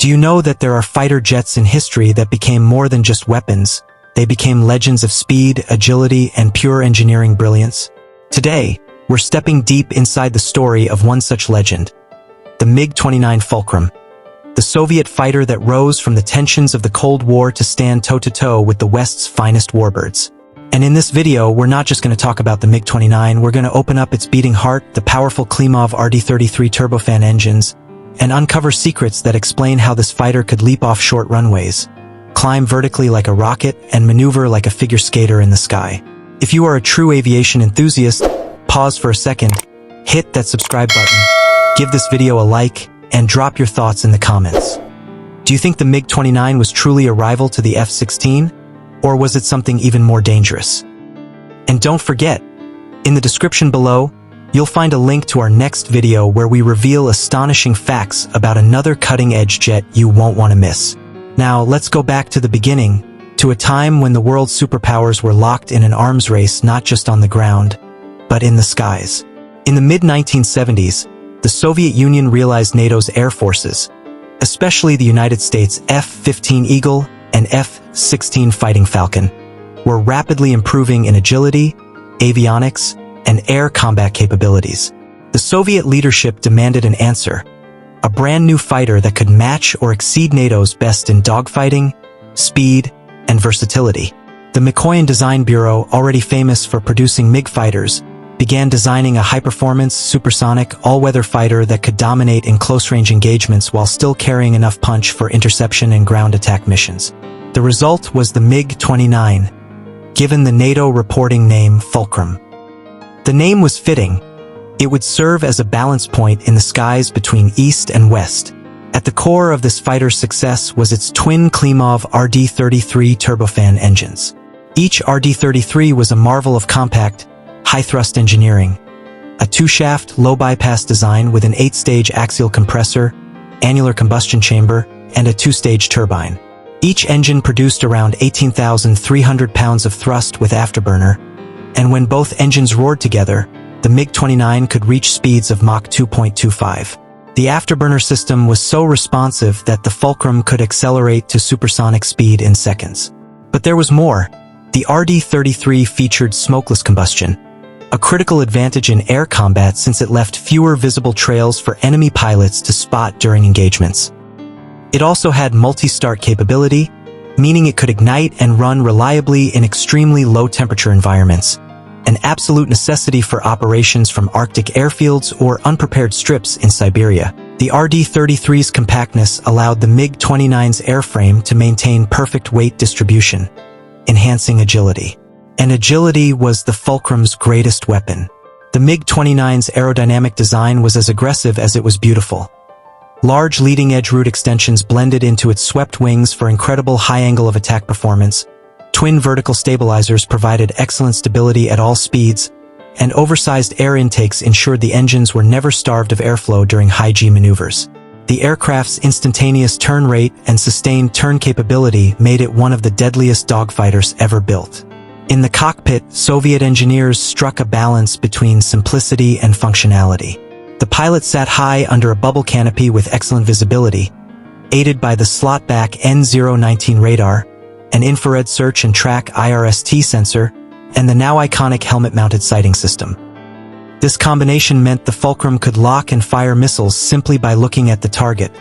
Do you know that there are fighter jets in history that became more than just weapons? They became legends of speed, agility, and pure engineering brilliance. Today, we're stepping deep inside the story of one such legend, the MiG-29 Fulcrum, the Soviet fighter that rose from the tensions of the Cold War to stand toe-to-toe with the West's finest warbirds. And in this video, we're not just going to talk about the MiG-29, we're going to open up its beating heart, the powerful Klimov RD-33 turbofan engines, and uncover secrets that explain how this fighter could leap off short runways, climb vertically like a rocket, and maneuver like a figure skater in the sky. If you are a true aviation enthusiast, pause for a second, hit that subscribe button, give this video a like, and drop your thoughts in the comments. Do you think the MiG-29 was truly a rival to the F-16? Or was it something even more dangerous? And don't forget, in the description below, you'll find a link to our next video where we reveal astonishing facts about another cutting-edge jet you won't want to miss. Now, let's go back to the beginning, to a time when the world's superpowers were locked in an arms race not just on the ground, but in the skies. In the mid-1970s, the Soviet Union realized NATO's air forces, especially the United States F-15 Eagle and F-16 Fighting Falcon, were rapidly improving in agility, avionics, and air combat capabilities. The Soviet leadership demanded an answer, a brand new fighter that could match or exceed NATO's best in dogfighting, speed, and versatility. The Mikoyan Design Bureau, already famous for producing MiG fighters, began designing a high-performance, supersonic, all-weather fighter that could dominate in close-range engagements while still carrying enough punch for interception and ground attack missions. The result was the MiG-29, given the NATO reporting name Fulcrum. The name was fitting. It would serve as a balance point in the skies between East and West. At the core of this fighter's success was its twin Klimov RD-33 turbofan engines. Each RD-33 was a marvel of compact, high-thrust engineering, a two-shaft, low-bypass design with an 8-stage axial compressor, annular combustion chamber, and a 2-stage turbine. Each engine produced around 18,300 pounds of thrust with afterburner, and when both engines roared together, the MiG-29 could reach speeds of Mach 2.25. The afterburner system was so responsive that the Fulcrum could accelerate to supersonic speed in seconds. But there was more. The RD-33 featured smokeless combustion, a critical advantage in air combat since it left fewer visible trails for enemy pilots to spot during engagements. It also had multi-start capability, meaning it could ignite and run reliably in extremely low-temperature environments, an absolute necessity for operations from Arctic airfields or unprepared strips in Siberia. The RD-33's compactness allowed the MiG-29's airframe to maintain perfect weight distribution, enhancing agility. And agility was the Fulcrum's greatest weapon. The MiG-29's aerodynamic design was as aggressive as it was beautiful. Large leading-edge root extensions blended into its swept wings for incredible high angle of attack performance. Twin vertical stabilizers provided excellent stability at all speeds, and oversized air intakes ensured the engines were never starved of airflow during high-G maneuvers. The aircraft's instantaneous turn rate and sustained turn capability made it one of the deadliest dogfighters ever built. In the cockpit, Soviet engineers struck a balance between simplicity and functionality. The pilot sat high under a bubble canopy with excellent visibility, aided by the slot-back N019 radar, an infrared search and track IRST sensor, and the now iconic helmet-mounted sighting system. This combination meant the Fulcrum could lock and fire missiles simply by looking at the target,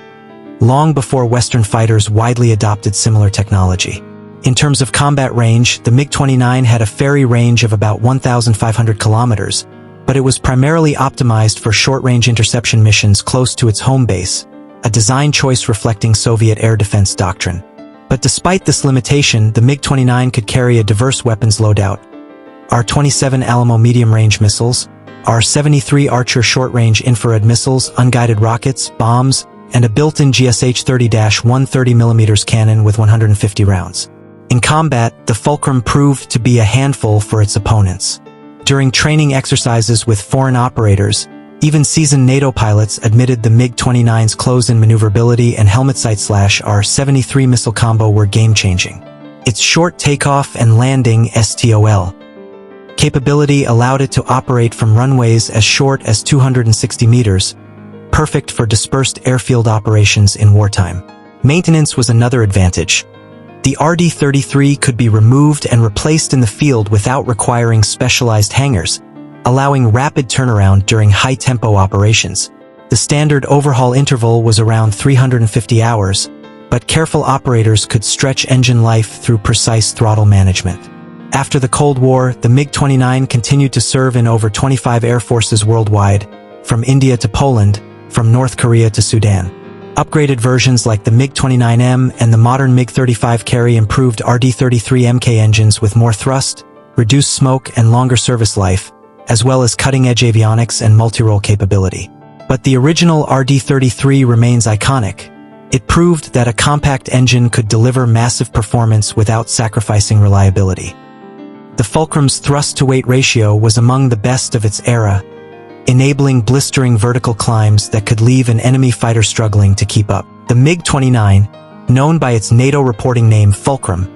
long before Western fighters widely adopted similar technology. In terms of combat range, the MiG-29 had a ferry range of about 1,500 kilometers, but it was primarily optimized for short-range interception missions close to its home base, a design choice reflecting Soviet air defense doctrine. But despite this limitation, the MiG-29 could carry a diverse weapons loadout. R-27 Alamo medium-range missiles, R-73 Archer short-range infrared missiles, unguided rockets, bombs, and a built-in GSH-30-130mm cannon with 150 rounds. In combat, the Fulcrum proved to be a handful for its opponents. During training exercises with foreign operators, even seasoned NATO pilots admitted the MiG-29's close-in maneuverability and helmet sight/R-73 missile combo were game-changing. Its short takeoff and landing (STOL) capability allowed it to operate from runways as short as 260 meters, perfect for dispersed airfield operations in wartime. Maintenance was another advantage. The RD-33 could be removed and replaced in the field without requiring specialized hangars, allowing rapid turnaround during high-tempo operations. The standard overhaul interval was around 350 hours, but careful operators could stretch engine life through precise throttle management. After the Cold War, the MiG-29 continued to serve in over 25 air forces worldwide, from India to Poland, from North Korea to Sudan. Upgraded versions like the MiG-29M and the modern MiG-35 carry improved RD-33 Mk engines with more thrust, reduced smoke and longer service life, as well as cutting-edge avionics and multi-role capability. But the original RD-33 remains iconic. It proved that a compact engine could deliver massive performance without sacrificing reliability. The Fulcrum's thrust-to-weight ratio was among the best of its era, enabling blistering vertical climbs that could leave an enemy fighter struggling to keep up. The MiG-29, known by its NATO reporting name Fulcrum,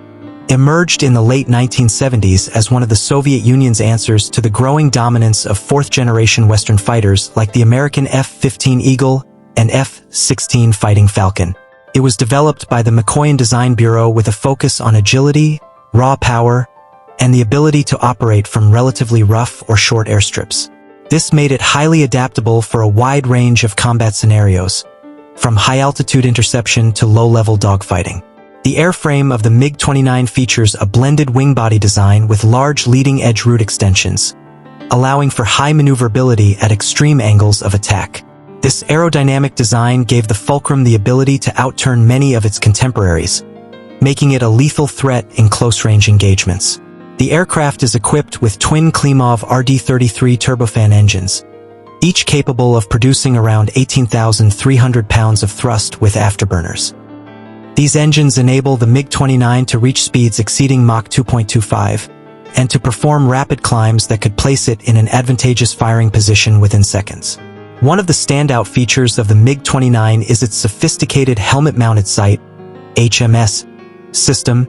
emerged in the late 1970s as one of the Soviet Union's answers to the growing dominance of fourth-generation Western fighters like the American F-15 Eagle and F-16 Fighting Falcon. It was developed by the Mikoyan Design Bureau with a focus on agility, raw power, and the ability to operate from relatively rough or short airstrips. This made it highly adaptable for a wide range of combat scenarios, from high-altitude interception to low-level dogfighting. The airframe of the MiG-29 features a blended wing-body design with large leading-edge root extensions, allowing for high maneuverability at extreme angles of attack. This aerodynamic design gave the Fulcrum the ability to outturn many of its contemporaries, making it a lethal threat in close-range engagements. The aircraft is equipped with twin Klimov RD-33 turbofan engines, each capable of producing around 18,300 pounds of thrust with afterburners. These engines enable the MiG-29 to reach speeds exceeding Mach 2.25 and to perform rapid climbs that could place it in an advantageous firing position within seconds. One of the standout features of the MiG-29 is its sophisticated helmet-mounted sight, HMS, system,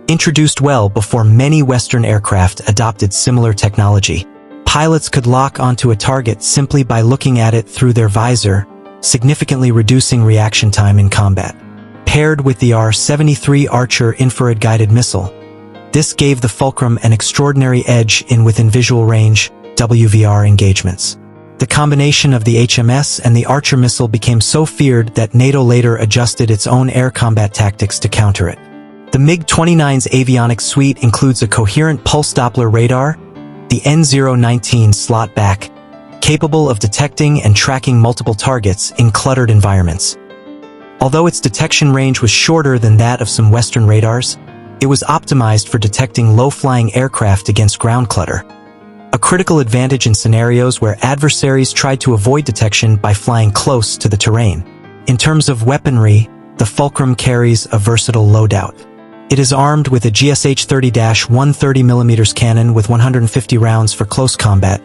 introduced well before many Western aircraft adopted similar technology. Pilots could lock onto a target simply by looking at it through their visor, significantly reducing reaction time in combat. Paired with the R-73 Archer infrared-guided missile, this gave the Fulcrum an extraordinary edge in within visual range, WVR engagements. The combination of the HMS and the Archer missile became so feared that NATO later adjusted its own air combat tactics to counter it. The MiG-29's avionics suite includes a coherent pulse Doppler radar, the N019 slot back, capable of detecting and tracking multiple targets in cluttered environments. Although its detection range was shorter than that of some Western radars, it was optimized for detecting low-flying aircraft against ground clutter, a critical advantage in scenarios where adversaries tried to avoid detection by flying close to the terrain. In terms of weaponry, the Fulcrum carries a versatile loadout. It is armed with a GSH 30-130mm cannon with 150 rounds for close combat,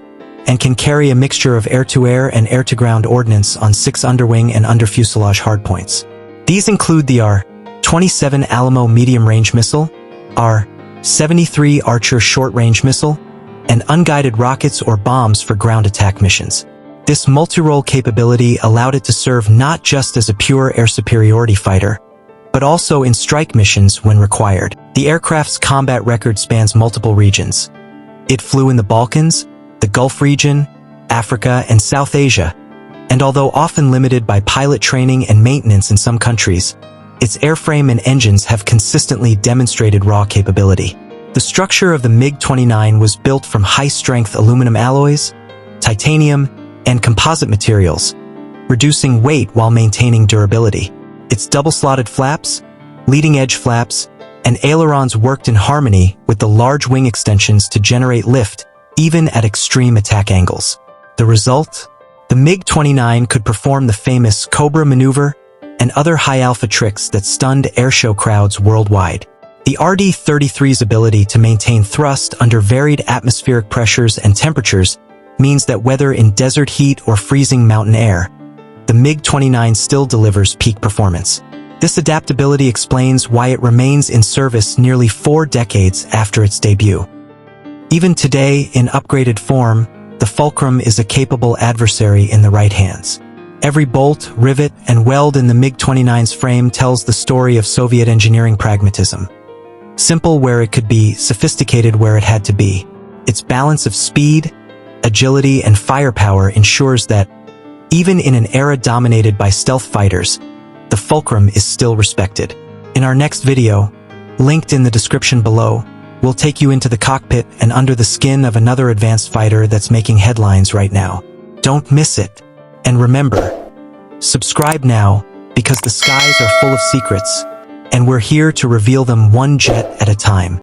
and can carry a mixture of air-to-air and air-to-ground ordnance on 6 underwing and under-fuselage hardpoints. These include the R-27 Alamo medium-range missile, R-73 Archer short-range missile, and unguided rockets or bombs for ground attack missions. This multi-role capability allowed it to serve not just as a pure air superiority fighter, but also in strike missions when required. The aircraft's combat record spans multiple regions. It flew in the Balkans, the Gulf region, Africa, and South Asia, and although often limited by pilot training and maintenance in some countries, its airframe and engines have consistently demonstrated raw capability. The structure of the MiG-29 was built from high-strength aluminum alloys, titanium, and composite materials, reducing weight while maintaining durability. Its double-slotted flaps, leading-edge flaps, and ailerons worked in harmony with the large wing extensions to generate lift, even at extreme attack angles. The result? The MiG-29 could perform the famous Cobra maneuver and other high-alpha tricks that stunned airshow crowds worldwide. The RD-33's ability to maintain thrust under varied atmospheric pressures and temperatures means that whether in desert heat or freezing mountain air, the MiG-29 still delivers peak performance. This adaptability explains why it remains in service nearly 4 decades after its debut. Even today, in upgraded form, the Fulcrum is a capable adversary in the right hands. Every bolt, rivet, and weld in the MiG-29's frame tells the story of Soviet engineering pragmatism. Simple where it could be, sophisticated where it had to be. Its balance of speed, agility, and firepower ensures that, even in an era dominated by stealth fighters, the Fulcrum is still respected. In our next video, linked in the description below, we'll take you into the cockpit and under the skin of another advanced fighter that's making headlines right now. Don't miss it. And remember, subscribe now, because the skies are full of secrets, and we're here to reveal them one jet at a time.